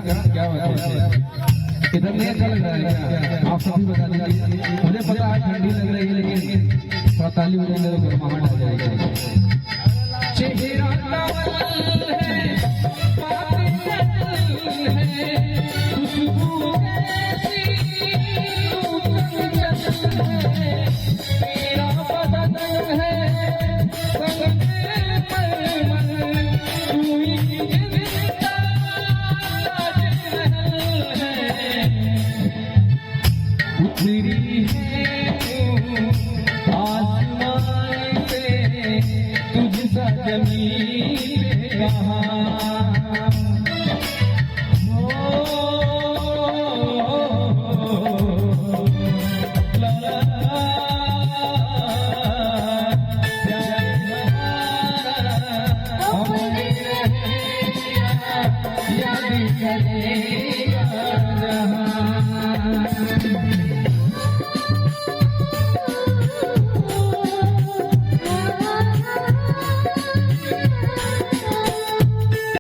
क्या बात है, इधर नहीं अच्छा लग रहा है क्या? आप सभी बता दीजिए। मुझे पता है ठंडी लग रही है, लेकिन थोड़ा ताली बजाने तो गर्माहट आ जाएगी। चेहरा नवल है, बातें नवल है, खुशबू ऐसी नूतन है, तेरा बदन है संग में परवल, तू ही जिंदा महल है, उतरी है आसमां